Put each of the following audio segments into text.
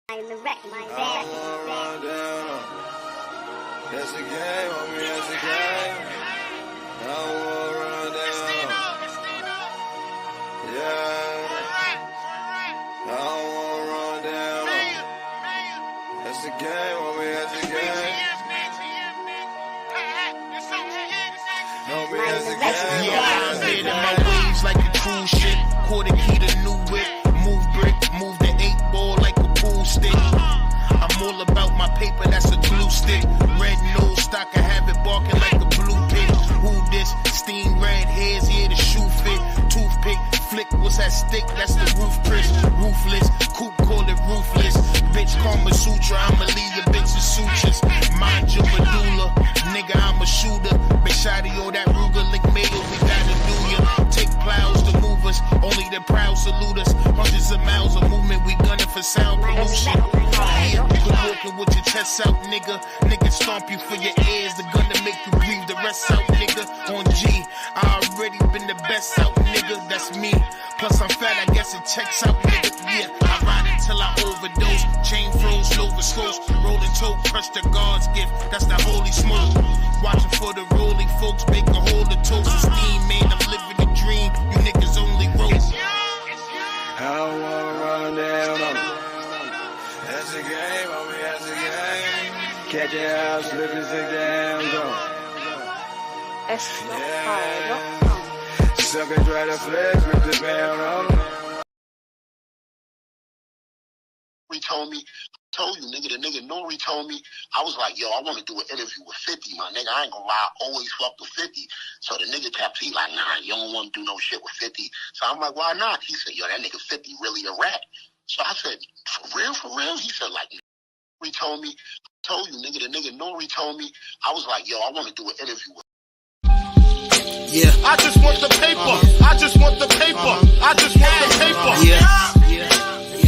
That's a game, homie, that's a game. I wanna run down. Yeah. I wanna run down. That's a game, homie, that's a game. Homie, that's a game. Yeah, I'm in my waves like a cruise ship. Quarter key to new whip. Move brick, move the 8-ball like a pool stick. I'm all about my paper, that's a glue stick. Red nose stock, I have it barking like a blue pig. Who this? Steam red hairs, yeah, the shoe fit. Toothpick, flick, what's that stick? That's the roof Chris. Ruthless, Coop call it ruthless. Bitch, call me sutra, I'ma leave your bitch in sutures. Mind your medulla, nigga, I'm a shooter. Bitch, shotty, all that Ruger, lick mayo, we gotta do ya. Take plows to move us, only the proud salute us. Hundreds of miles of movement, we gunning for sound pollution. Yeah, you can walking with your chest out, nigga. Nigga stomp you for your ears, the gun to make you breathe the rest out, nigga. On G, I already been the best out, nigga, that's me. Plus I'm fat, I guess it checks out, nigga, yeah. I ride until I overdose, chain froze, Nova slows, rolling toe, crush the God's gift, that's the holy smoke. Watching for the rolling folks, make a hole of toast and steam, man, I'm living the dream, you niggas only rope. I don't wanna run down on it. That's a game, homie, that's a game. Catch your house, slipping 6 down zone. Yeah. Sucker try to flex, rip the pound on him. He told me, told you, nigga, the nigga N.O.R.E told me, I was like, yo, I want to do an interview with 50, my nigga. I ain't gonna lie, I always fuck with 50. So the nigga kept, he like, nah, you don't want to do no shit with 50. So I'm like, why not? He said, yo, that nigga 50 really a rat. So I said, for real, for real? He said, like, he told me, told you, nigga, the nigga N.O.R.E told me, I was like, yo, I want to do an interview with. Yeah. I just want the paper. I just want the paper. I just want the paper. Yeah.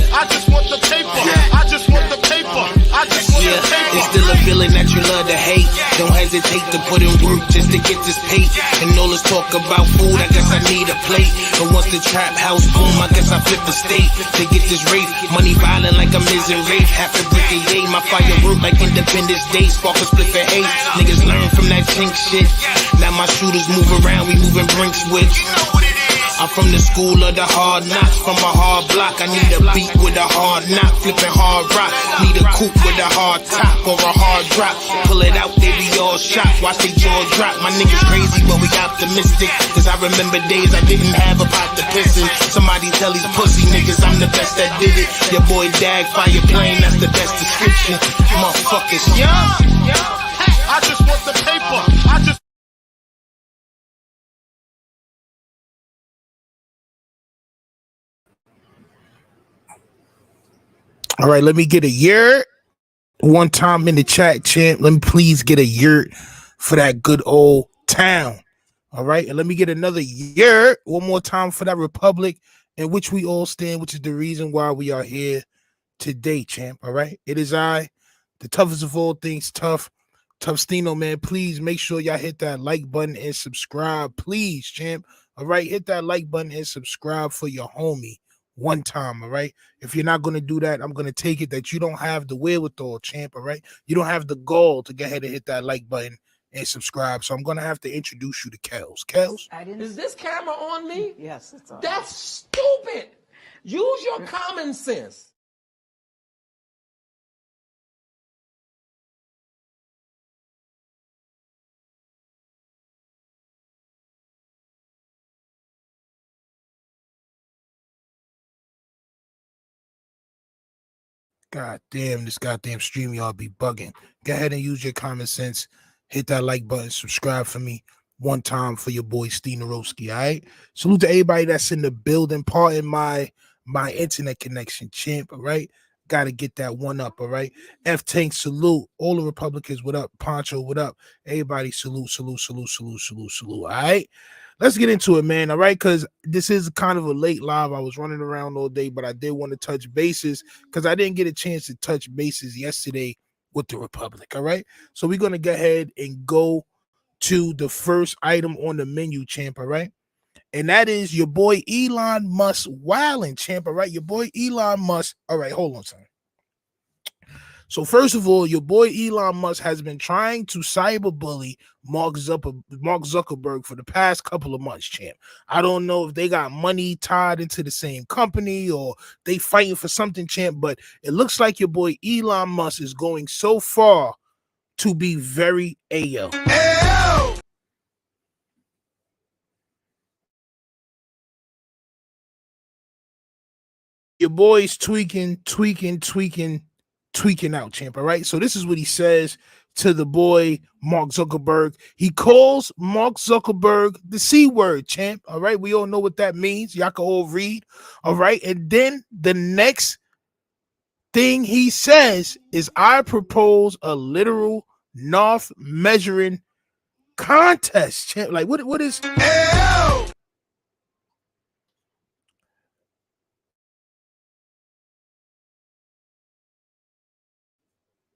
I just want the paper. I just want the paper. I just want the paper. It's still a feeling that you love to hate. Don't hesitate to put in work just to get this pay. And all this talk about food, I guess I need a plate. But once the trap house boom, I guess I flip the state to get this rate. Money violent like I'm in rape. Half a brick a day, my firework like Independence Day. Spark a split for hate. Niggas learn from that chink shit. Now my shooters move around, we moving brinks with. I'm from the school of the hard knocks, from a hard block. I need a beat with a hard knock, flipping hard rock. Need a coupe with a hard top or a hard drop. Pull it out, they be all shocked, watch they jaw drop. My niggas crazy, but we optimistic. Cause I remember days I didn't have a pot to piss in. Somebody tell these pussy niggas I'm the best that did it. Your boy Dag, fire plane, that's the best description. Motherfuckers, Yeah. I just want the paper. I just. All right, let me get a yurt one time in the chat, champ. Let me please get a yurt for that good old town. All right, and let me get another yurt one more time for that republic in which we all stand, which is the reason why we are here today, champ. All right, it is I, the toughest of all things, Taxstone, man. Please make sure y'all hit that like button and subscribe, please, champ. All right, hit that like button and subscribe for your homie. One time, all right? If you're not going to do that, I'm going to take it that you don't have the wherewithal, champ, all right? You don't have the gall to go ahead and hit that like button and subscribe. So I'm going to have to introduce you to Kels. Kels? Is this camera on me? Yes, it's on. That's stupid. Use your common sense. God damn, this goddamn stream y'all be bugging. Go ahead and use your common sense. Hit that like button, subscribe for me one time for your boy Steve N.O.R.E, all right? Salute to everybody that's in the building. Pardon my internet connection, champ, all right? Got to get that one up, all right? F-Tank, salute. All the Republicans, what up? Poncho, what up? Everybody, salute, all right? Let's get into it, man, all right? Because this is kind of a late live. I was running around all day, but I did want to touch bases because I didn't get a chance to touch bases yesterday with the Republic, all right? So we're going to go ahead and go to the first item on the menu, champ, all right? And that is your boy Elon Musk wilding, champ, all right? Your boy Elon Musk. All right, hold on, son. So first of all, your boy Elon Musk has been trying to cyberbully Mark Zuckerberg for the past couple of months, champ. I don't know if they got money tied into the same company or they fighting for something, champ, but it looks like your boy Elon Musk is going so far to be very AO. Your boy's tweaking out, champ. All right. So this is what he says to the boy Mark Zuckerberg. He calls Mark Zuckerberg the C word, champ. All right. We all know what that means. Y'all can all read. All right. And then the next thing he says is, I propose a literal NORE measuring contest, champ. Like what is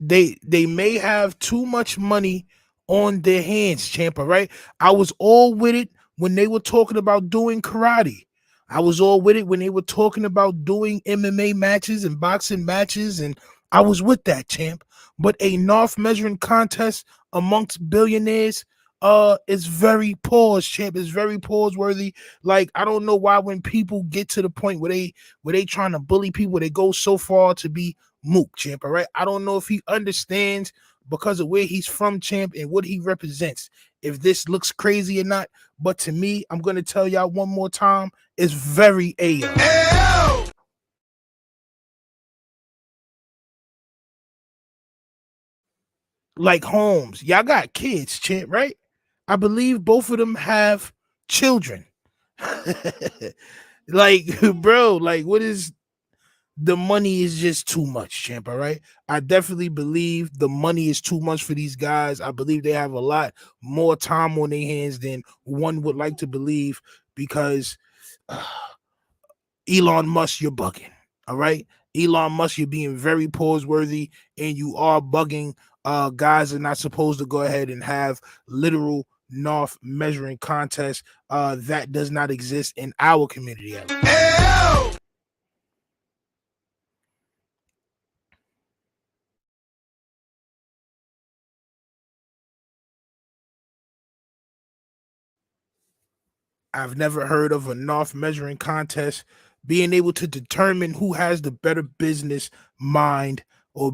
they may have too much money on their hands, champ. All right. I was all with it when they were talking about doing karate. I was all with it when they were talking about doing MMA matches and boxing matches, and I was with that, champ. But a NORE measuring contest amongst billionaires is very pause, champ. It's very pause worthy. Like, I don't know why when people get to the point where they trying to bully people, they go so far to be Mook, champ. All right. I don't know if he understands because of where he's from, champ, and what he represents, if this looks crazy or not. But to me, I'm gonna tell y'all one more time, it's very AO. Like Holmes, y'all got kids, champ, right? I believe both of them have children. Like, bro, like, what is the money is just too much, champ. All right. I definitely believe the money is too much for these guys. I believe they have a lot more time on their hands than one would like to believe, because Elon Musk, you're bugging. All right. Elon Musk, you're being very pause worthy, and you are bugging. Guys are not supposed to go ahead and have literal NORE measuring contests. That does not exist in our community. I've never heard of a NORE measuring contest being able to determine who has the better business mind or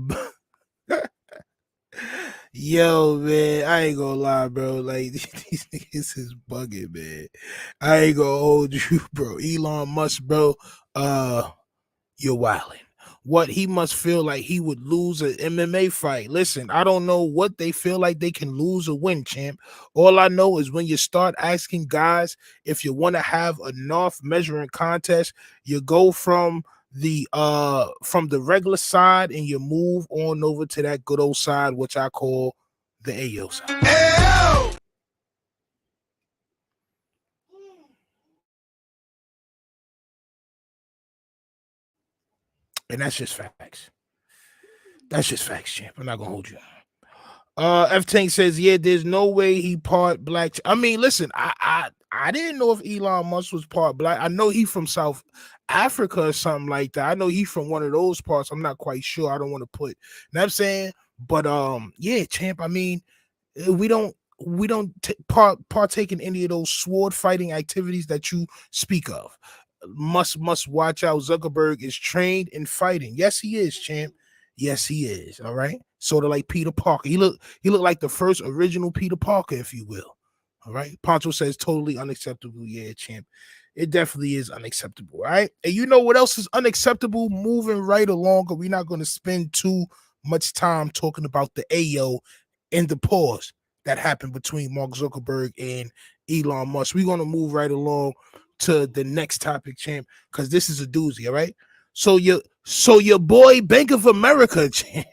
yo, man, I ain't gonna lie, bro. Like, these niggas is bugging, man. I ain't gonna hold you, bro. Elon Musk, bro. You're wilding. What, he must feel like he would lose an MMA fight. Listen, I don't know what they feel like they can lose or win, champ. All I know is when you start asking guys if you want to have a NORE measuring contest, you go from the regular side and you move on over to that good old side, which I call the AO side. And that's just facts. That's just facts, champ. I'm not gonna hold you. F Tank says, yeah, there's no way he part black. I mean, listen, I didn't know if Elon Musk was part black. I know he from South Africa or something like that. I know he from one of those parts. I'm not quite sure. I don't want to put, you know what I'm saying? But yeah, champ. I mean, we don't partake in any of those sword fighting activities that you speak of. Must watch out. Zuckerberg is trained in fighting. Yes, he is, champ. Yes, he is. All right. Sort of like Peter Parker. He looked like the first original Peter Parker, if you will. All right. Poncho says totally unacceptable. Yeah, champ. It definitely is unacceptable. All right. And you know what else is unacceptable? Moving right along, because we're not going to spend too much time talking about the AO and the pause that happened between Mark Zuckerberg and Elon Musk. We're going to move right along to the next topic, champ, because this is a doozy. All right. So your boy Bank of America, champ.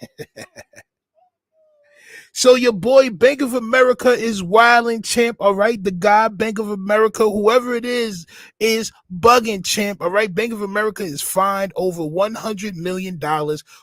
So your boy Bank of America is wilding, champ. All right. The guy Bank of America, whoever it is bugging, champ. All right. Bank of America is fined over $100 million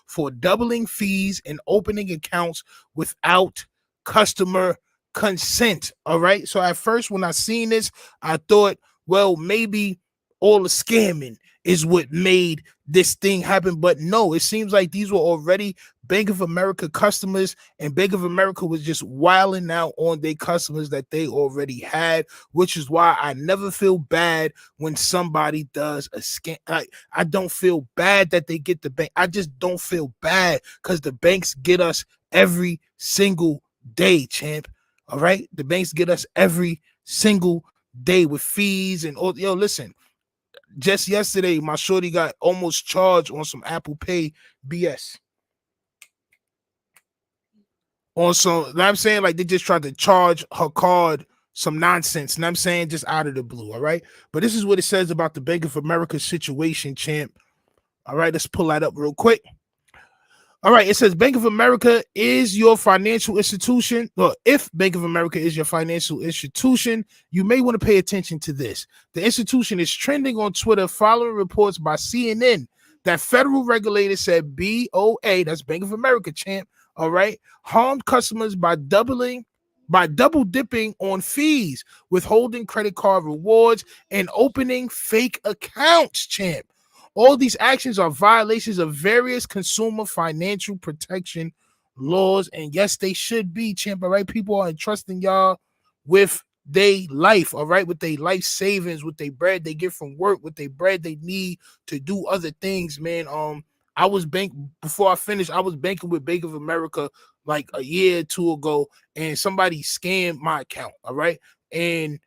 for doubling fees and opening accounts without customer consent. All right. So at first, when I seen this, I thought, well, maybe all the scamming is what made this thing happen. But no, it seems like these were already Bank of America customers, and Bank of America was just wilding out on their customers that they already had, which is why I never feel bad when somebody does a scam. I don't feel bad that they get the bank. I just don't feel bad because the banks get us every single day, champ. All right, the banks get us every single day with fees and all. Yo, listen, just yesterday, my shorty got almost charged on some Apple Pay BS. On some, you know what I'm saying, like they just tried to charge her card some nonsense, and I'm saying just out of the blue. All right, but this is what it says about the Bank of America situation, champ. All right, let's pull that up real quick. All right, it says Bank of America is your financial institution. Well, if Bank of America is your financial institution, you may want to pay attention to this. The institution is trending on Twitter following reports by CNN that federal regulators said BOA, that's Bank of America, champ, all right, harmed customers by double dipping on fees, withholding credit card rewards, and opening fake accounts, champ. All these actions are violations of various consumer financial protection laws, and yes, they should be, champ. All right, people are entrusting y'all with their life, all right, with their life savings, with their bread they get from work, with their bread they need to do other things, man. I was before I finished, I was banking with Bank of America like a year or two ago, and somebody scammed my account, all right, and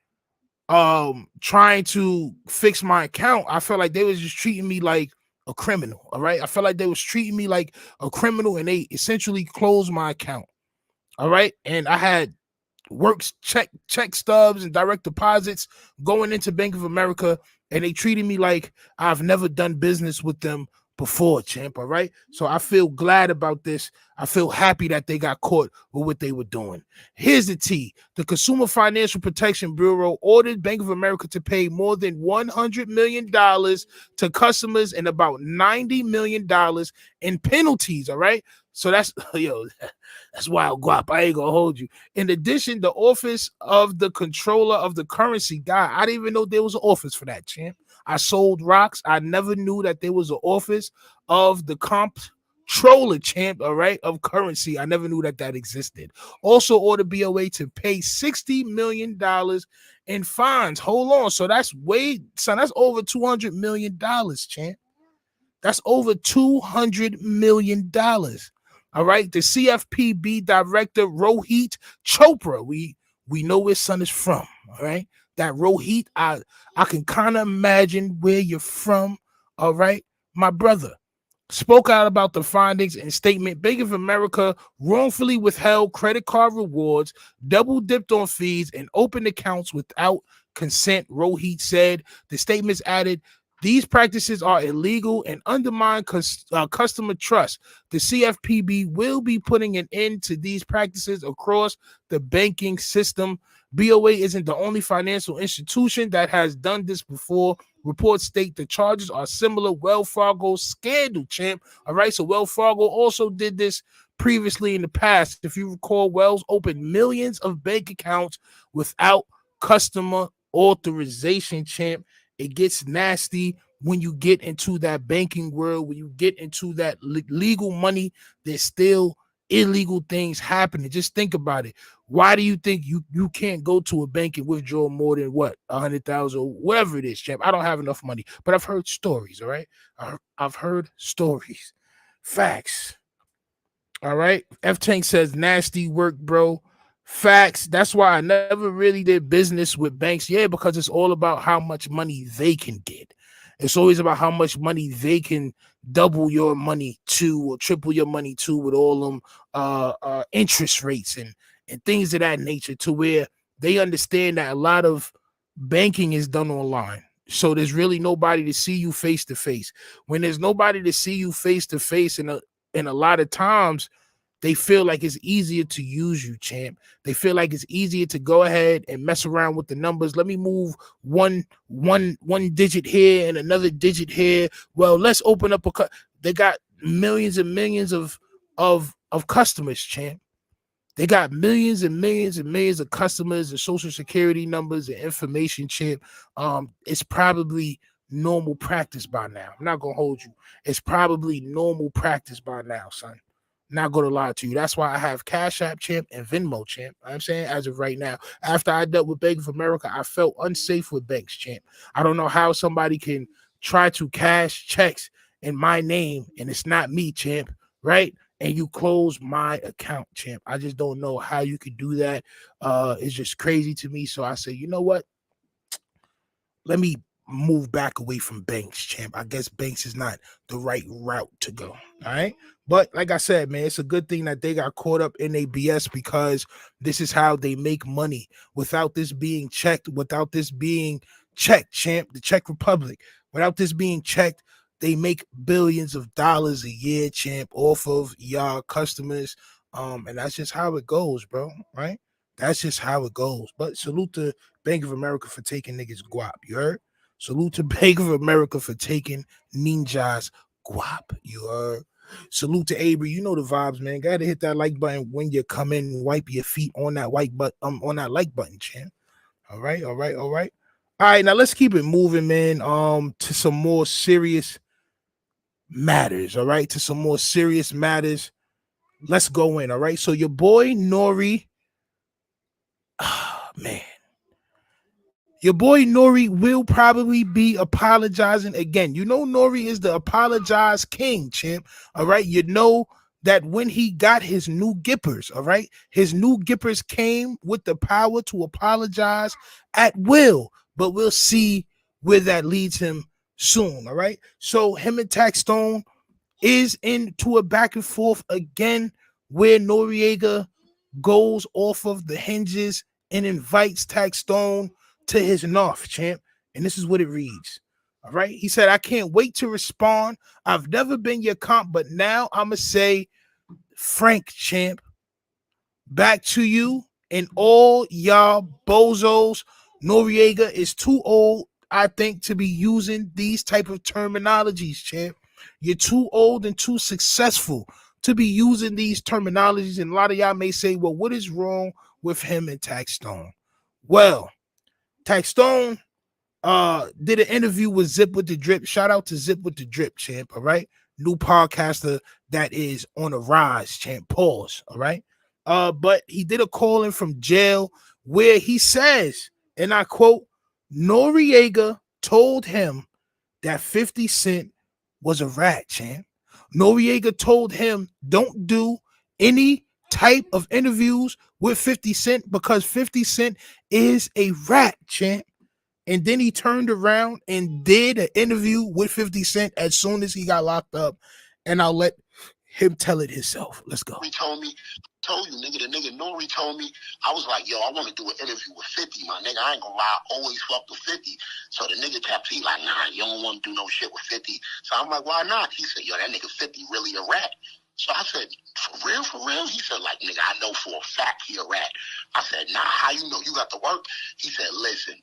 trying to fix my account, I felt like they was just treating me like a criminal. All right, I felt like they was treating me like a criminal, and they essentially closed my account. All right, and I had works check stubs and direct deposits going into Bank of America, and they treated me like I've never done business with them before, champ. All right, so I feel glad about this. I feel happy that they got caught with what they were doing. Here's the tea. The Consumer Financial Protection Bureau ordered Bank of America to pay more than $100 million to customers and about $90 million in penalties, all right? So that's, yo, that's wild guap. I ain't gonna hold you. In addition, the Office of the Controller of the Currency, guy, I didn't even know there was an office for that, champ. I sold rocks. I never knew that there was an office of the comptroller, champ, all right, of currency. I never knew that existed. Also ordered BOA to pay $60 million in fines. Hold on. So that's that's over $200 million, champ. That's over $200 million. All right. The CFPB director, Rohit Chopra, we know where son is from. All right. That Rohit, I can kind of imagine where you're from. All right, my brother spoke out about the findings and statement. Bank of America wrongfully withheld credit card rewards, double dipped on fees, and opened accounts without consent, Rohit said. The statements added, these practices are illegal and undermine customer trust. The CFPB will be putting an end to these practices across the banking system. BOA isn't the only financial institution that has done this before. Reports state the charges are similar. Wells Fargo scandal, champ. All right, so Wells Fargo also did this previously in the past. If you recall, Wells opened millions of bank accounts without customer authorization, champ. It gets nasty when you get into that banking world, when you get into that legal money. There's still illegal things happening. Just think about it. Why do you think you can't go to a bank and withdraw more than what, 100,000 or whatever it is, champ? I don't have enough money, but I've heard stories. All right, I've heard stories, facts. All right, F Tank says nasty work, bro. Facts. That's why I never really did business with banks. Yeah, because it's all about how much money they can get. It's always about how much money they can double your money to or triple your money to with all them interest rates and things of that nature, to where they understand that a lot of banking is done online. So there's really nobody to see you face to face. When there's nobody to see you face to face, and a lot of times they feel like it's easier to use you, champ. They feel like it's easier to go ahead and mess around with the numbers. Let me move one digit here and another digit here. Well, let's open up they got millions and millions of customers, champ. They got millions and millions and millions of customers and social security numbers and information, champ. It's probably normal practice by now. I'm not gonna hold you. It's probably normal practice by now, son. Not gonna lie to you. That's why I have Cash App champ and Venmo champ. You know what I'm saying, as of right now. After I dealt with Bank of America, I felt unsafe with banks champ. I don't know how somebody can try to cash checks in my name and it's not me, champ, right? And you close my account, champ. I just don't know how you could do that. It's just crazy to me. So I say, you know what? Let me move back away from banks, champ. I guess banks is not the right route to go. All right. But like I said, man, it's a good thing that they got caught up in a BS because this is how they make money without this being checked, without this being checked, champ, the Czech Republic. Without this being checked, they make billions of dollars a year, champ, off of y'all customers. And that's just how it goes, bro. Right? That's just how it goes. But salute to Bank of America for taking niggas guap. You heard? Salute to Bank of America for taking ninjas guap. You heard? Salute to Avery. You know the vibes, man. Gotta hit that like button when you come in. Wipe your feet on that on that like button, champ. All right, all right, all right. All right, now let's keep it moving, man. To some more serious matters. All right, to some more serious matters. Let's go in. All right. So your boy N.O.R.E. Man. Your boy N.O.R.E. will probably be apologizing again. You know N.O.R.E. is the apologize king, champ. All right. You know that when he got his new gippers, all right, his new gippers came with the power to apologize at will. But we'll see where that leads him soon. All right. So him and Taxstone is into a back and forth again where Noriega goes off of the hinges and invites Taxstone to his N.O.R.E, champ. And this is what it reads. All right. He said, I can't wait to respond. I've never been your comp, but now I'm going to say, Frank, champ, back to you and all y'all bozos. Noriega is too old, I think, to be using these type of terminologies, champ. You're too old and too successful to be using these terminologies. And a lot of y'all may say, well, what is wrong with him and Taxstone? Well, Taxstone did an interview with Zip with the Drip. Shout out to Zip with the Drip, champ. All right. New podcaster that is on a rise, champ. Pause. All right. But he did a call in from jail where he says, and I quote, Noriega told him that 50 Cent was a rat, champ. Noriega told him don't do any type of interviews with 50 Cent because 50 Cent is a rat, champ. And then he turned around and did an interview with 50 Cent as soon as he got locked up. And I'll let him tell it himself. Let's go. He told me, told you, nigga, the nigga N.O.R.E. told me, I was like, yo, I want to do an interview with 50, my nigga. I ain't gonna lie, I always fuck with 50. So the nigga kept, he like, nah, you don't want to do no shit with 50. So I'm like, why not? He said, yo, that nigga 50 really a rat. So I said, for real, for real? He said, like, nigga, I know for a fact he a rat. I said, nah, how you know? You got to work? He said, listen,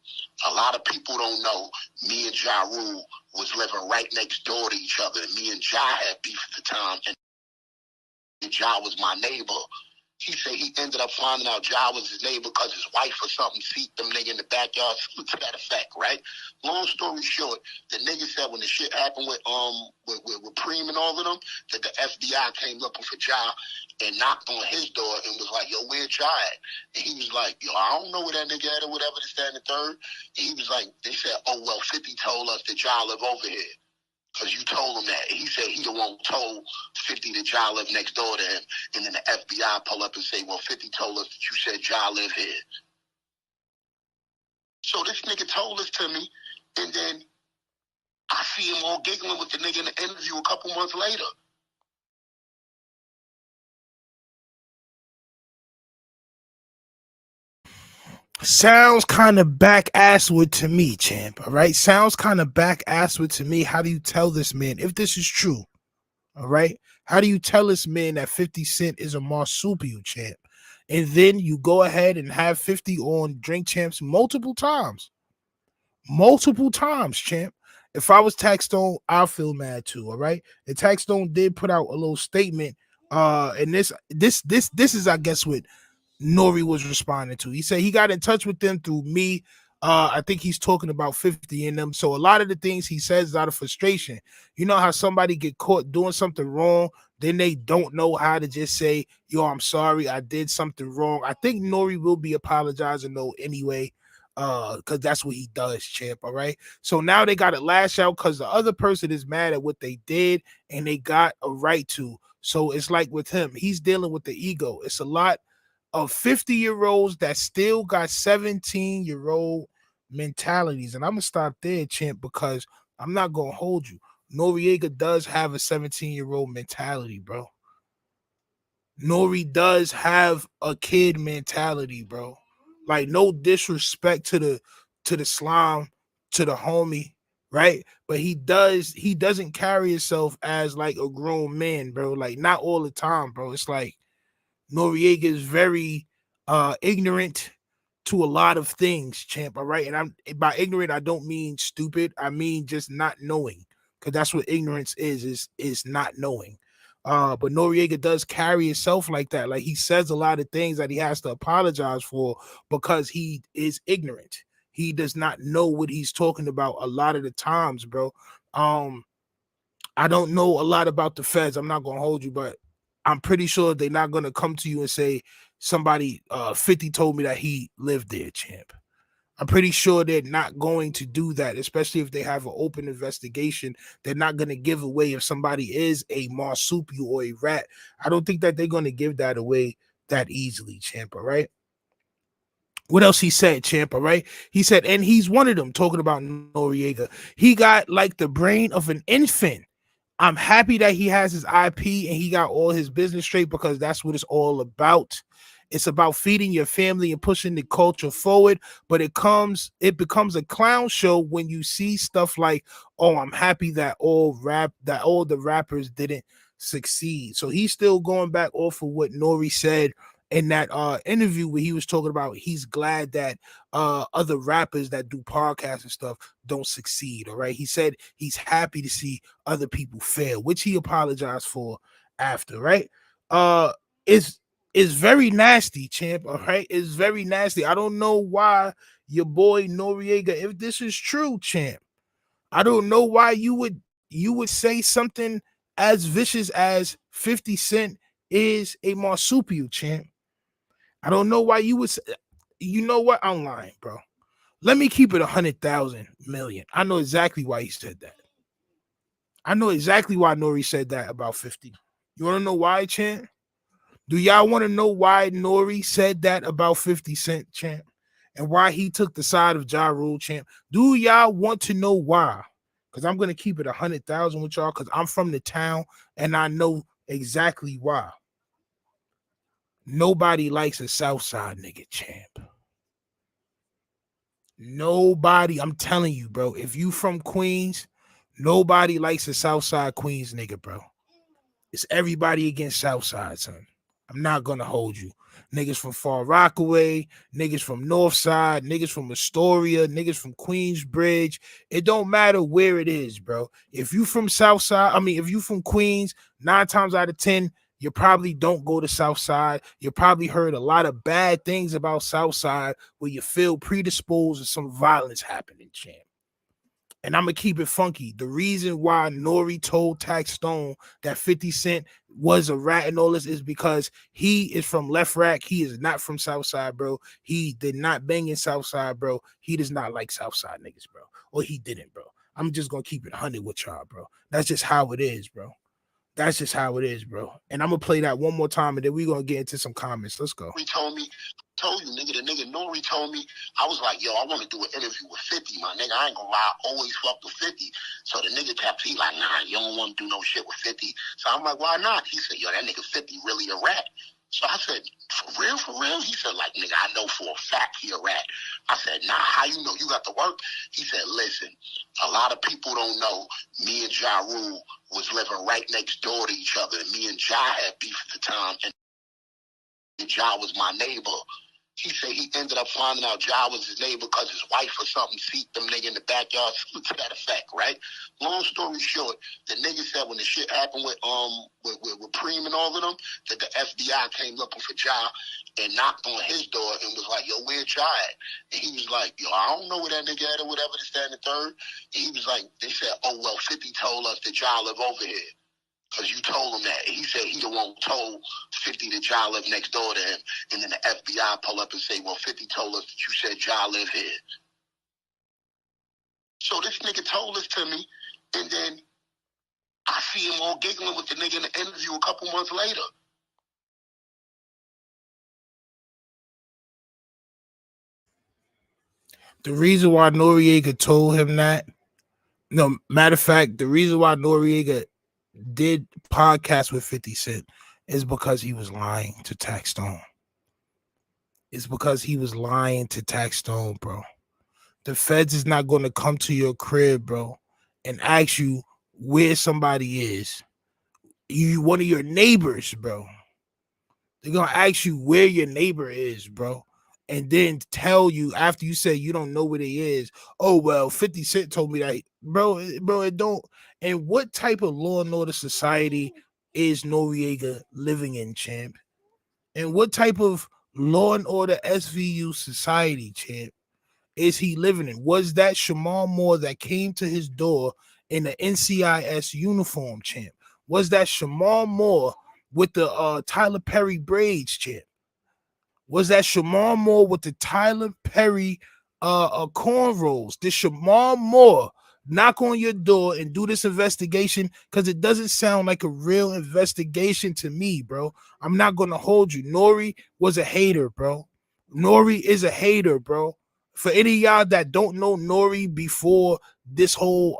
a lot of people don't know me and Ja Rule was living right next door to each other. And me and Ja had beef at the time. And Ja was my neighbor. He said he ended up finding out Ja was his neighbor because his wife or something seeked them nigga in the backyard. To that effect, right? Long story short, the nigga said when the shit happened with Preem and all of them, that the FBI came looking for Ja and knocked on his door and was like, yo, where Ja at? And he was like, yo, I don't know where that nigga at or whatever, this, that, and the third. And he was like, they said, oh, well, 50 told us that Ja live over here. Because you told him that. And he said he the one who told 50 that Ja live next door to him. And then the FBI pull up and say, well, 50 told us that you said Ja live here. So this nigga told this to me. And then I see him all giggling with the nigga in the interview a couple months later. Sounds kind of back assward to me, champ. All right. Sounds kind of back assward to me. How do you tell this man if this is true? All right. How do you tell this man that 50 Cent is a marsupial, champ? And then you go ahead and have 50 on Drink Champs multiple times. Multiple times, champ. If I was Taxstone, I'll feel mad too. All right. And Taxstone did put out a little statement. And this is, I guess, what N.O.R.E. was responding to. He said he got in touch with them through me. I think he's talking about 50 in them. So a lot of the things he says is out of frustration. You know how somebody get caught doing something wrong, then they don't know how to just say, yo, I'm sorry, I did something wrong. I think N.O.R.E will be apologizing though anyway, because that's what he does, champ. All right. So now they got to lash out because the other person is mad at what they did and they got a right to. So it's like with him, he's dealing with the ego. It's a lot of 50-year-olds that still got 17-year-old mentalities. And I'm gonna stop there, champ, because I'm not gonna hold you. Noriega does have a 17-year-old mentality, bro. N.O.R.E does have a kid mentality, bro. Like, no disrespect to the slime, to the homie, right? But he doesn't carry himself as like a grown man, bro. Like, not all the time, bro. It's like Noriega is very ignorant to a lot of things, champ. All right. And I'm by ignorant, I don't mean stupid. I mean just not knowing. Because that's what ignorance is not knowing. But Noriega does carry himself like that. Like, he says a lot of things that he has to apologize for because he is ignorant. He does not know what he's talking about a lot of the times, bro. I don't know a lot about the feds. I'm not gonna hold you, but I'm pretty sure they're not gonna come to you and say somebody 50 told me that he lived there, champ. I'm pretty sure they're not going to do that, especially if they have an open investigation. They're not going to give away if somebody is a marsupial or a rat. I don't think that they're going to give that away that easily, champ. All right. What else he said, champ? All right. He said, and he's one of them, talking about Noriega. He got like the brain of an infant. I'm happy that he has his IP and he got all his business straight because that's what it's all about. It's about feeding your family and pushing the culture forward, but it becomes a clown show when you see stuff like, oh, I'm happy that all the rappers didn't succeed. So he's still going back off of what N.O.R.E said in that interview where he was talking about he's glad that other rappers that do podcasts and stuff don't succeed. All right. He said he's happy to see other people fail, which he apologized for after, right? It's very nasty, champ. All right. It's very nasty. I don't know why your boy Noriega, if this is true, champ, I don't know why you would say something as vicious as 50 Cent is a marsupial, champ. I don't know why you would say, you know what? I'm lying, bro. Let me keep it 100,000 million. I know exactly why he said that. I know exactly why N.O.R.E said that about 50. You want to know why, champ? Do y'all want to know why N.O.R.E said that about 50 Cent, champ? And why he took the side of Ja Rule, champ? Do y'all want to know why? Because I'm going to keep it 100,000 with y'all because I'm from the town and I know exactly why. Nobody likes a Southside nigga, champ. Nobody. I'm telling you, bro. If you from Queens, nobody likes a Southside Queens nigga, bro. It's everybody against Southside, son. I'm not gonna hold you. Niggas from Far Rockaway, niggas from Northside, niggas from Astoria, niggas from Queensbridge. It don't matter where it is, bro. If you from Southside, if you from Queens, 9 times out of 10, you probably don't go to Southside. You probably heard a lot of bad things about Southside where you feel predisposed to some violence happening, champ. And I'm going to keep it funky. The reason why N.O.R.E told Taxstone that 50 Cent was a rat and all this is because he is from Left Rack. He is not from Southside, bro. He did not bang in Southside, bro. He does not like Southside niggas, bro. Or he didn't, bro. I'm just going to keep it 100 with y'all, bro. That's just how it is, bro. That's just how it is, bro. And I'm going to play that one more time, and then we're going to get into some comments. Let's go. He told me, the nigga N.O.R.E told me, I was like, yo, I want to do an interview with 50, my nigga. I ain't gonna lie, I always fuck with 50. So the nigga kept, he like, nah, you don't want to do no shit with 50. So I'm like, why not? He said, yo, that nigga 50 really a rat. So I said, for real, for real? He said, like, nigga, I know for a fact he a rat. I said, nah, how you know? You got to work? He said, listen, a lot of people don't know me and Ja Rule was living right next door to each other. And me and Ja had beef at the time. And Ja was my neighbor. He said he ended up finding out Ja was his neighbor because his wife or something seeked them nigga in the backyard. Something to that effect, right? Long story short, the nigga said when the shit happened with Preem and all of them, that the FBI came looking for Ja and knocked on his door and was like, yo, where Ja at? And he was like, yo, I don't know where that nigga at or whatever, this, that, and the third. And he was like, they said, oh, well, 50 told us that Ja live over here. Because you told him that. And he said he the one who told 50 that Ja lived next door to him. And then the FBI pull up and say, well, 50 told us that you said Ja live here. So this nigga told this to me, and then I see him all giggling with the nigga in the interview a couple months later. The reason why Noriega told him that, no, matter of fact, the reason why Noriega did podcast with 50 Cent is because he was lying to Taxstone. It's because he was lying to Taxstone, bro. The feds is not going to come to your crib, bro, and ask you where somebody is. You one of your neighbors, bro. They're going to ask you where your neighbor is, bro. And then tell you after you say you don't know where they is, oh, well, 50 Cent told me that. Bro, it don't. And what type of law and order society is Noriega living in, champ? And what type of law and order SVU society, champ, is he living in? Was that Shamar Moore that came to his door in the NCIS uniform, champ? Was that Shamar Moore with the Tyler Perry braids, champ? Was that Shamar Moore with the Tyler Perry cornrows? Did Shamar Moore knock on your door and do this investigation? Because it doesn't sound like a real investigation to me, bro. I'm not going to hold you. N.O.R.E was a hater, bro. N.O.R.E is a hater, bro. For any of y'all that don't know N.O.R.E before this whole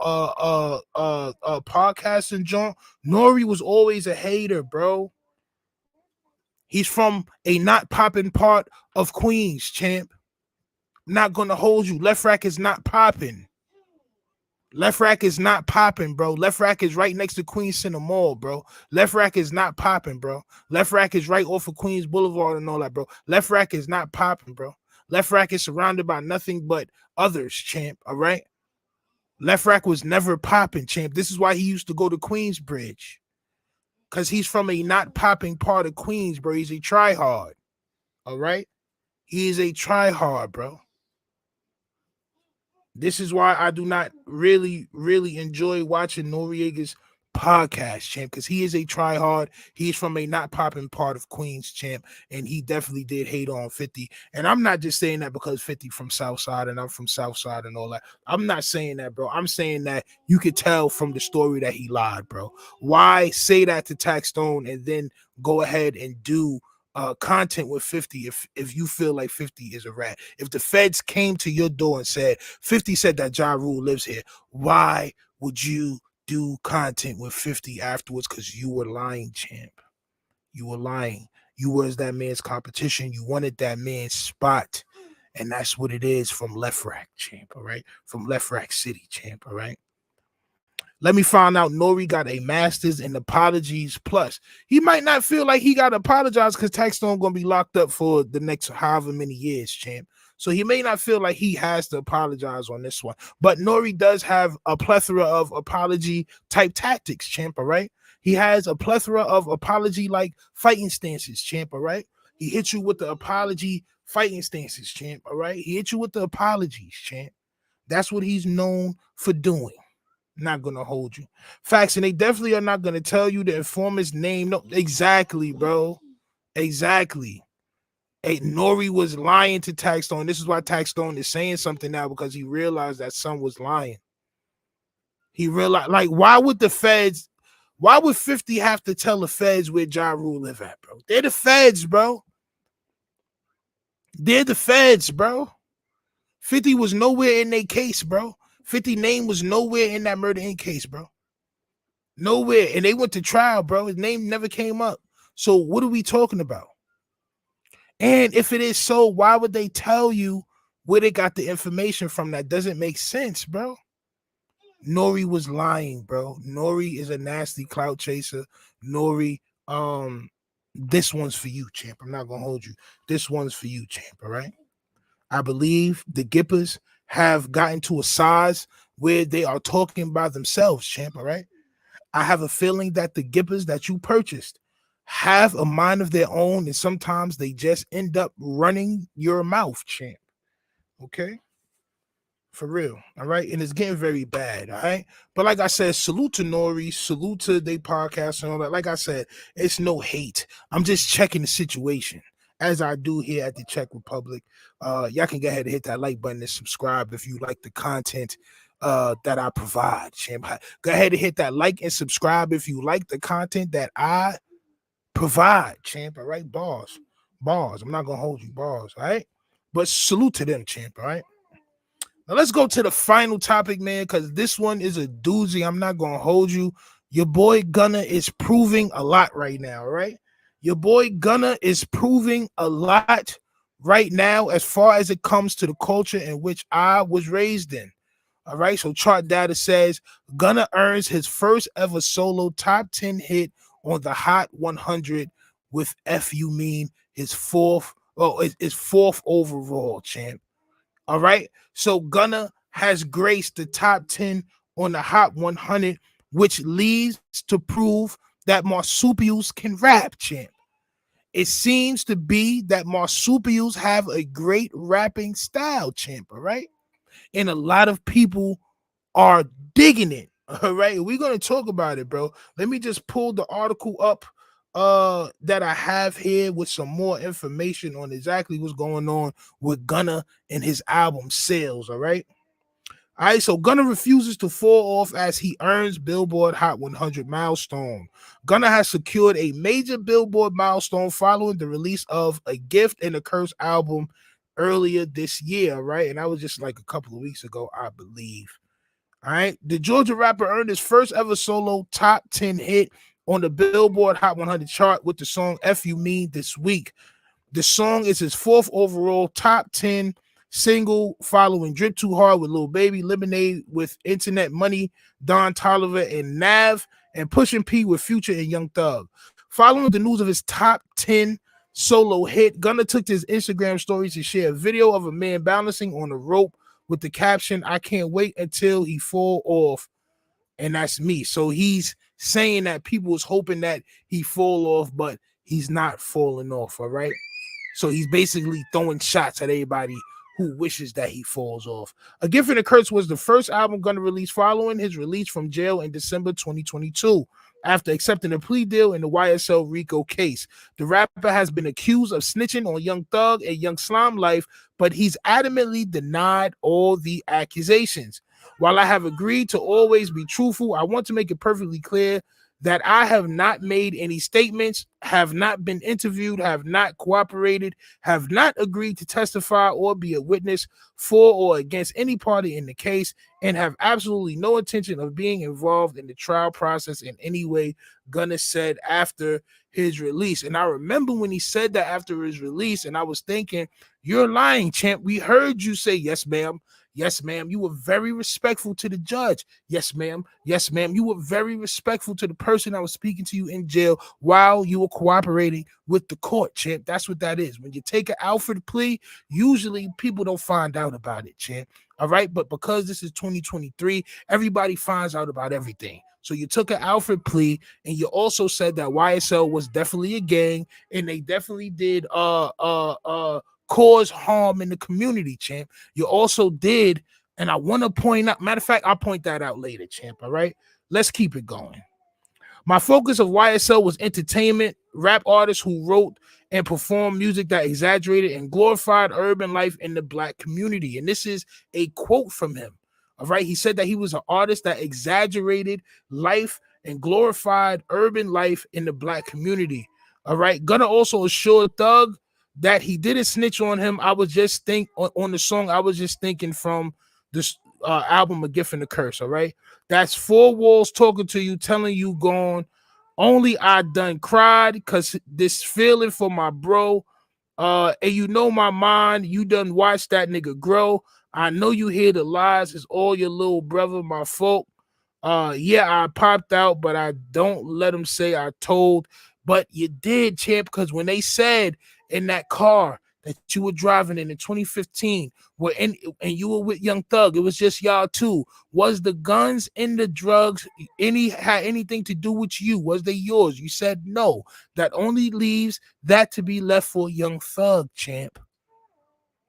podcast and John, N.O.R.E was always a hater, bro. He's from a not popping part of Queens, champ. Not gonna hold you. Left Rack is not popping. Left Rack is not popping, bro. Left Rack is right next to Queens Center Mall, bro. Left Rack is not popping, bro. Left Rack is right off of Queens Boulevard and all that, bro. Left Rack is not popping, bro. Left Rack is surrounded by nothing but others, champ. All right. Left Rack was never popping, champ. This is why he used to go to Queensbridge. Because he's from a not popping part of Queens, bro. He's a tryhard. All right? He is a tryhard, bro. This is why I do not really enjoy watching Noriega's podcast, champ, because he is a tryhard. He's from a not popping part of Queens, champ, and he definitely did hate on 50. And I'm not just saying that because 50 from Southside and I'm from Southside and all that. I'm not saying that, bro. I'm saying that you could tell from the story that he lied, bro. Why say that to Taxstone and then go ahead and do content with 50 if you feel like 50 is a rat? If the feds came to your door and said 50 said that Ja Rule lives here, why would you do content with 50 afterwards? Because you were lying, champ. You were lying. You was that man's competition. You wanted that man's spot, and that's what it is from Left Rack, champ. All right, from Left Rack City, champ. All right. Let me find out N.O.R.E got a master's in apologies plus. He might not feel like he got to apologize because Taxstone going to be locked up for the next however many years, champ. So he may not feel like he has to apologize on this one. But N.O.R.E does have a plethora of apology type tactics, champ, all right? He has a plethora of apology like fighting stances, champ, all right? He hits you with the apology fighting stances, champ, all right? He hits you with the apologies, champ. That's what he's known for doing. Not gonna hold you. Facts, and they definitely are not gonna tell you the informant's name. No, exactly, bro. Exactly. Hey, N.O.R.E was lying to Taxstone. This is why Taxstone is saying something now, because he realized that son was lying. He realized, like, why would 50 have to tell the feds where Ja Rule live at, bro? They're the feds, bro. They're the feds, bro. 50 was nowhere in their case, bro. 50 name was nowhere in that Murder Inc. case, bro. Nowhere. And they went to trial, bro. His name never came up. So what are we talking about? And if it is so, why would they tell you where they got the information from? That doesn't make sense, bro. N.O.R.E was lying, bro. N.O.R.E is a nasty clout chaser. N.O.R.E This one's for you, champ. I'm not gonna hold you. This one's for you, champ. All right. I believe the Gippers have gotten to a size where they are talking by themselves, champ. All right. I have a feeling that the Gippers that you purchased have a mind of their own, and sometimes they just end up running your mouth, champ. Okay. For real, all right, and it's getting very bad, all right. But like I said, salute to N.O.R.E, salute to they podcast and all that. Like I said, it's no hate. I'm just checking the situation as I do here at the Czech Republic. Y'all can go ahead and hit that like button and subscribe if you like the content that I provide. Champ, go ahead and hit that like and subscribe if you like the content that I provide. Champ, all right, bars. I'm not gonna hold you, bars, all right. But salute to them, champ, all right. Now let's go to the final topic, man, because this one is a doozy. I'm not going to hold you. Your boy Gunna is proving a lot right now, right? Your boy Gunna is proving a lot right now as far as it comes to the culture in which I was raised in. All right, so chart data says Gunna earns his first ever solo top 10 hit on the Hot 100 with F You Mean, his fourth overall, champ. All right. So Gunna has graced the top 10 on the Hot 100, which leads to prove that marsupials can rap, champ. It seems to be that marsupials have a great rapping style, champ. All right. And a lot of people are digging it. All right. We're going to talk about it, bro. Let me just pull the article up that I have here with some more information on exactly what's going on with Gunna and his album sales. All right. All right, so Gunna refuses to fall off as he earns Billboard Hot 100 milestone. Gunna has secured a major Billboard milestone following the release of A Gift and a Curse album earlier this year, right? And that was just like a couple of weeks ago, I believe. All right, the Georgia rapper earned his first ever solo top 10 hit on the Billboard Hot 100 chart with the song F You Mean this week. The song is his fourth overall top 10 single following Drip Too Hard with Lil Baby, Lemonade with Internet Money, Don Toliver and Nav, and Pushin' P with Future and Young Thug. Following the news of his top 10 solo hit, Gunna took to his Instagram stories to share a video of a man balancing on a rope with the caption, I can't wait until he fall off. And that's me. So he's saying that people was hoping that he fall off, but he's not falling off, all right? So he's basically throwing shots at everybody who wishes that he falls off. A Gift and a Curse was the first album Gunna released following his release from jail in December 2022 after accepting a plea deal in the YSL RICO case. The rapper has been accused of snitching on Young Thug and Young Slime Life, but he's adamantly denied all the accusations. While I have agreed to always be truthful, I want to make it perfectly clear that I have not made any statements, have not been interviewed, have not cooperated, have not agreed to testify or be a witness for or against any party in the case, and have absolutely no intention of being involved in the trial process in any way, Gunna said after his release. And I remember when he said that after his release, and I was thinking, you're lying, champ. We heard you say, yes, ma'am. Yes, ma'am. You were very respectful to the judge. Yes, ma'am. Yes, ma'am. You were very respectful to the person that was speaking to you in jail while you were cooperating with the court, champ. That's what that is. When you take an Alfred plea, usually people don't find out about it, champ. All right. But because this is 2023, everybody finds out about everything. So you took an Alfred plea, and you also said that YSL was definitely a gang, and they definitely did cause harm in the community, champ. You also did, and I want to point out, matter of fact, I'll point that out later, champ. All right, let's keep it going. My focus of YSL was entertainment, rap artists who wrote and performed music that exaggerated and glorified urban life in the Black community. And this is a quote from him. All right, he said that he was an artist that exaggerated life and glorified urban life in the Black community. All right, Gunna also assured Thug that he didn't snitch on him. I was just on the song. I was just thinking from this album, A Gift and a Curse. All right, that's four walls talking to you, telling you gone. Only I done cried because this feeling for my bro. And you know my mind. You done watch that nigga grow. I know you hear the lies. It's all your little brother, my fault. Yeah, I popped out, but I don't let him say I told. But you did, champ, because when they said in that car that you were driving in 2015, and you were with Young Thug, it was just y'all two. Was the guns and the drugs had anything to do with you? Was they yours? You said no. That only leaves that to be left for Young Thug, champ.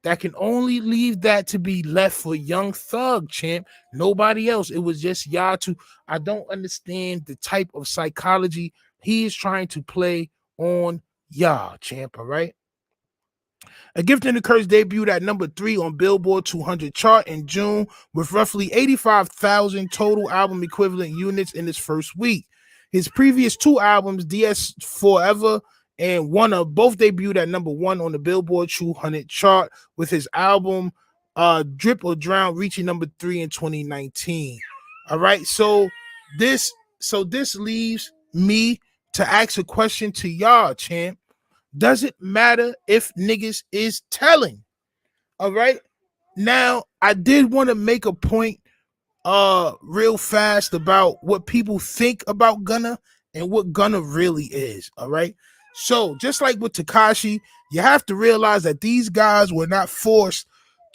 That can only leave that to be left for Young Thug, champ. Nobody else. It was just y'all two. I don't understand the type of psychology he is trying to play on y'all, champ. All right. A Gift and a Curse debuted at number 3 on Billboard 200 chart in June with roughly 85,000 total album equivalent units in its first week. His previous 2 albums, DS Forever and Wanna, both debuted at number 1 on the Billboard 200 chart, with his album Drip or Drown reaching number 3 in 2019. All right, so this leaves me to ask a question to y'all, champ. Does it matter if niggas is telling? All right. Now, I did want to make a point real fast about what people think about Gunna and what Gunna really is. All right. So just like with Tekashi, you have to realize that these guys were not forced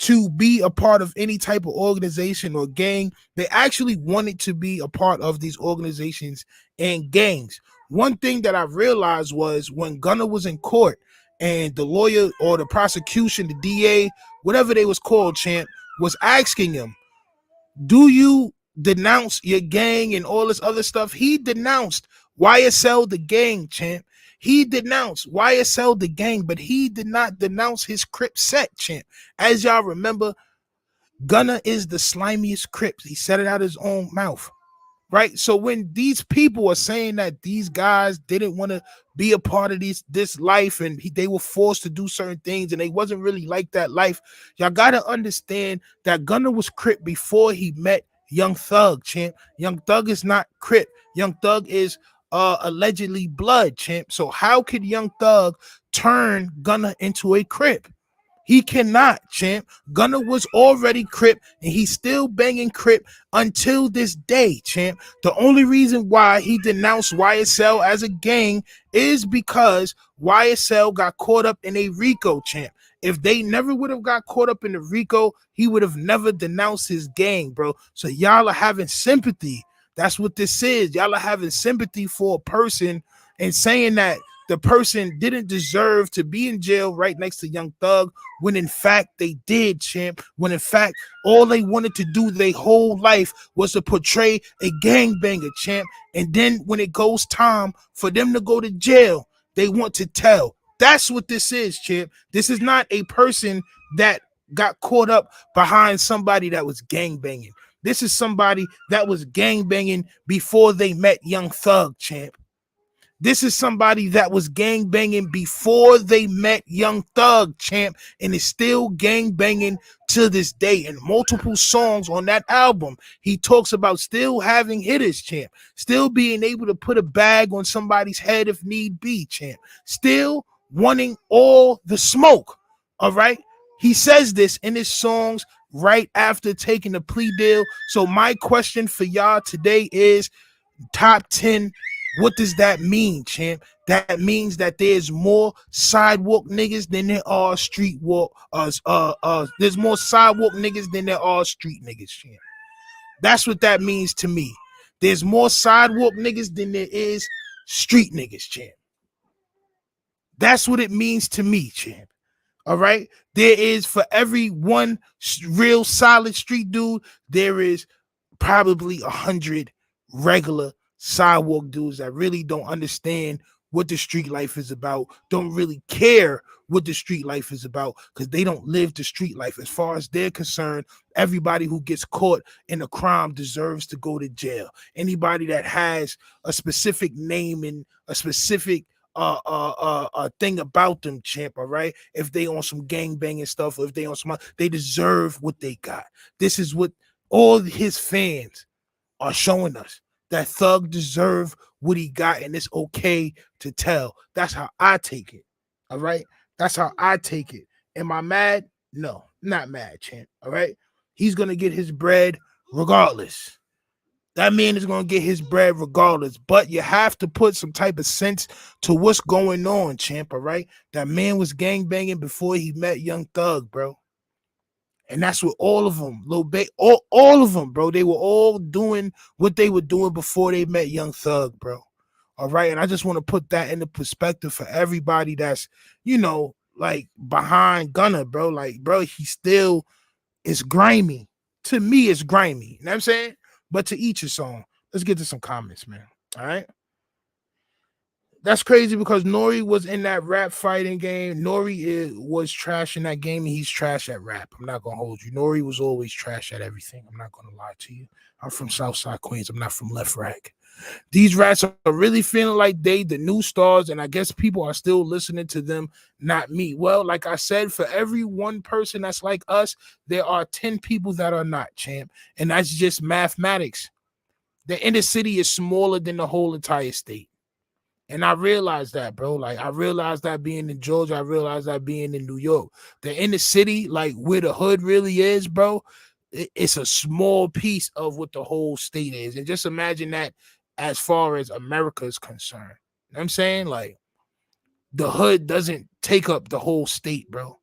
to be a part of any type of organization or gang. They actually wanted to be a part of these organizations and gangs. One thing that I realized was when Gunna was in court and the lawyer or the prosecution, the DA, whatever they was called, champ, was asking him, do you denounce your gang and all this other stuff? He denounced YSL the gang, champ. He denounced YSL the gang, but he did not denounce his Crip set, champ. As y'all remember, Gunna is the slimiest Crips. He said it out his own mouth. Right. So when these people are saying that these guys didn't want to be a part of this life and they were forced to do certain things and they wasn't really like that life, y'all got to understand that Gunna was Crip before he met Young Thug, champ. Young Thug is not Crip. Young Thug is allegedly blood, champ. So how could Young Thug turn Gunna into a Crip? He cannot, champ. Gunna was already Crip, and he's still banging Crip until this day, champ. The only reason why he denounced YSL as a gang is because YSL got caught up in a RICO, champ. If they never would have got caught up in the RICO, he would have never denounced his gang, bro. So y'all are having sympathy. That's what this is. Y'all are having sympathy for a person and saying that the person didn't deserve to be in jail right next to Young Thug, when in fact they did, champ. When in fact all they wanted to do their whole life was to portray a gangbanger, champ. And then when it goes time for them to go to jail, they want to tell. That's what this is, champ. This is not a person that got caught up behind somebody that was gangbanging. This is somebody that was gangbanging before they met Young Thug, champ. This is somebody that was gangbanging before they met Young Thug, champ, and is still gangbanging to this day. And multiple songs on that album, he talks about still having hitters, champ, still being able to put a bag on somebody's head if need be, champ, still wanting all the smoke. All right. He says this in his songs right after taking a plea deal. So my question for y'all today is top 10. What does that mean, champ? That means that there's more sidewalk niggas than there are street walk. There's more sidewalk niggas than there are street niggas, champ. That's what that means to me. There's more sidewalk niggas than there is street niggas, champ. That's what it means to me, champ. All right. There is, for every one real solid street dude, there is probably 100 regular sidewalk dudes that really don't understand what the street life is about, don't really care what the street life is about, because they don't live the street life. As far as they're concerned, everybody who gets caught in a crime deserves to go to jail. Anybody that has a specific name and a specific thing about them, champ, all right? If they on some gangbanging stuff, or if they on some, they deserve what they got. This is what all his fans are showing us, that Thug deserve what he got, and it's okay to tell. That's how I take it. All right. That's how I take it. Am I mad? No, not mad, champ. All right. He's gonna get his bread regardless. That man is going to get his bread regardless. But you have to put some type of sense to what's going on, champ, all right? That man was gangbanging before he met Young Thug, bro. And that's what all of them, all of them, bro. They were all doing what they were doing before they met Young Thug, bro. All right. And I just want to put that into perspective for everybody that's, like behind Gunna, bro. Like, bro, he still is grimy. To me, it's grimy. You know what I'm saying? But to each his own. Let's get to some comments, man. All right. That's crazy because N.O.R.E was in that rap fighting game. N.O.R.E was trash in that game, and he's trash at rap. I'm not going to hold you. N.O.R.E was always trash at everything. I'm not going to lie to you. I'm from Southside Queens. I'm not from Left Rack. These rats are really feeling like they the new stars, and I guess people are still listening to them, not me. Well, like I said, for every one person that's like us, there are 10 people that are not, champ. And that's just mathematics. The inner city is smaller than the whole entire state. And I realized that, bro. Like, I realized that being in Georgia. I realized that being in New York. The inner city, like where the hood really is, bro, it's a small piece of what the whole state is. And just imagine that as far as America is concerned. You know what I'm saying? Like, the hood doesn't take up the whole state, bro.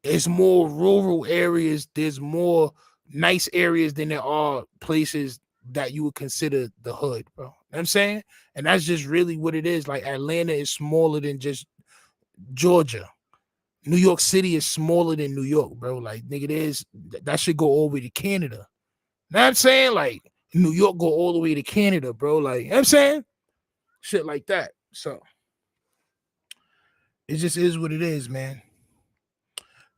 It's more rural areas. There's more nice areas than there are places that you would consider the hood, bro. You know what I'm saying? And that's just really what it is. Like, Atlanta is smaller than just Georgia. New York City is smaller than New York, bro. Like, nigga, that should go all the way to Canada. You know what I'm saying? Like, New York go all the way to Canada, bro. Like, you know what I'm saying? Shit like that. So, it just is what it is, man.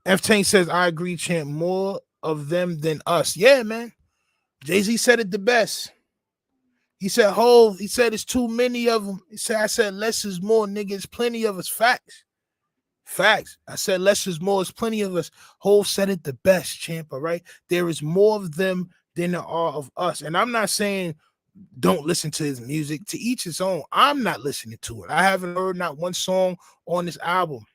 F-Tank says, I agree, champ. More of them than us. Yeah, man. Jay-Z said it the best. He said, Hov, he said it's too many of them. He said, I said less is more, nigga. It's plenty of us. Facts. Facts. I said less is more. It's plenty of us. Hov said it the best, champ, all right? There is more of them than there are of us. And I'm not saying don't listen to his music. To each his own. I'm not listening to it. I haven't heard not one song on this album.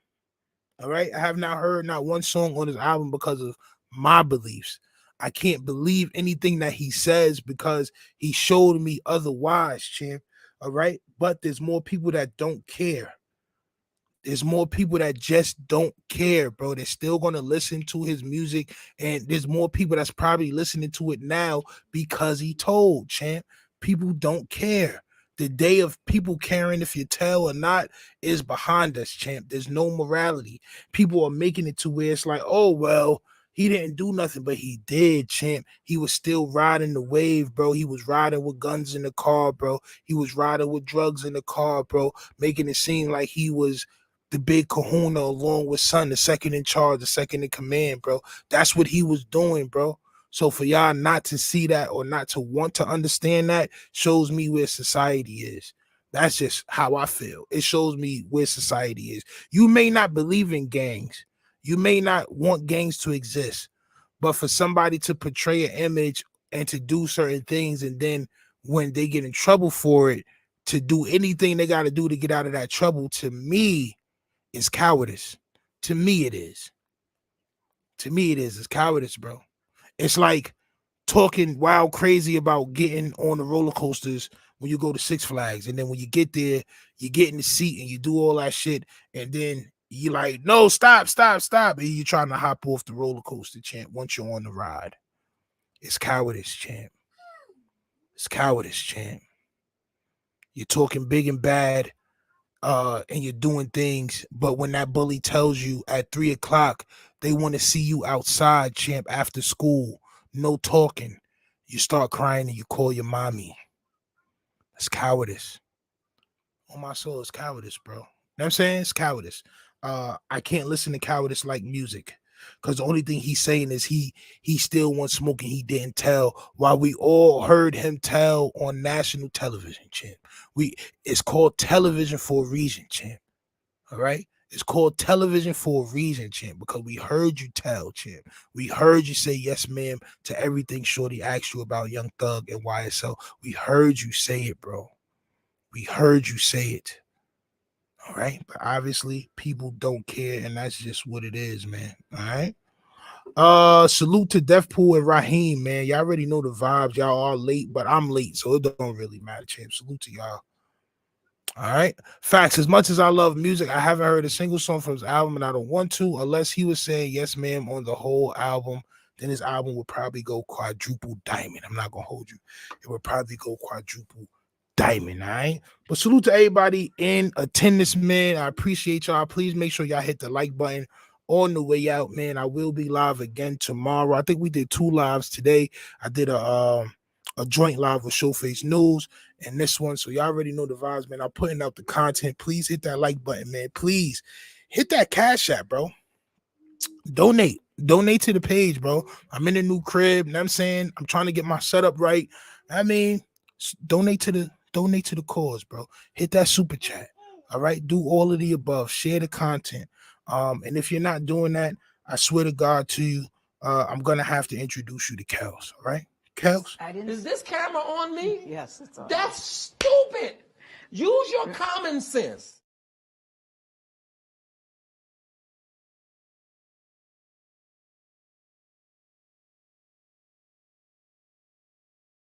All right? I have not heard not one song on this album because of my beliefs. I can't believe anything that he says because he showed me otherwise, champ. All right? But there's more people that don't care. There's more people that just don't care, bro. They're still going to listen to his music. And there's more people that's probably listening to it now because he told, champ. People don't care. The day of people caring if you tell or not is behind us, champ. There's no morality. People are making it to where it's like, oh, well, he didn't do nothing, but he did, champ. He was still riding the wave, bro. He was riding with guns in the car, bro. He was riding with drugs in the car, bro, making it seem like he was the big kahuna along with Son, the second in charge, the second in command, bro. That's what he was doing, bro. So for y'all not to see that or not to want to understand that shows me where society is. That's just how I feel. It shows me where society is. You may not believe in gangs. You may not want gangs to exist. But for somebody to portray an image and to do certain things, and then when they get in trouble for it, to do anything they got to do to get out of that trouble, to me, is cowardice. To me, it is. To me, it is. It's cowardice, bro. It's like talking wild crazy about getting on the roller coasters when you go to Six Flags. And then when you get there, you get in the seat and you do all that shit. And then you're like, no, stop. And you're trying to hop off the roller coaster, champ, once you're on the ride. It's cowardice, champ. It's cowardice, champ. You're talking big and bad. And you're doing things, but when that bully tells you at 3:00 they want to see you outside, champ, after school, no talking, you start crying and you call your mommy. That's cowardice. On my soul, it's cowardice, bro. You know what I'm saying? It's cowardice. I can't listen to cowardice like music, because the only thing he's saying is he still wants smoking. He didn't tell, while we all heard him tell on national television, champ. It's called television for a reason, champ. All right? It's called television for a reason, champ, because we heard you tell, champ. We heard you say yes, ma'am, to everything Shorty asked you about Young Thug and YSL. We heard you say it, bro. We heard you say it. All right? But obviously, people don't care, and that's just what it is, man. All right? Salute to Deathpool and Raheem, man. Y'all already know the vibes. Y'all are late, but I'm late, so it don't really matter, champ. Salute to y'all. All right. Facts. As much as I love music, I haven't heard a single song from his album, and I don't want to, unless he was saying yes, ma'am, on the whole album. Then his album would probably go quadruple diamond. I'm not gonna hold you. It would probably go quadruple diamond. All right. But salute to everybody in attendance, man. I appreciate y'all. Please make sure y'all hit the like button on the way out, man. I will be live again tomorrow. I think we did 2 lives today. I did a joint live with Showface News and this one. So y'all already know the vibes, man. I'm putting out the content. Please hit that like button, man. Please hit that Cash App, bro. Donate to the page, bro. I'm in a new crib. You know what I'm saying? I'm trying to get my setup right. I mean, donate to the cause, bro. Hit that super chat. All right. Do all of the above. Share the content. And if you're not doing that, I swear to God to you, I'm gonna have to introduce you to Kels. All right. Kels? Is this camera on me? Yes, it's on. That's stupid. Use your common sense.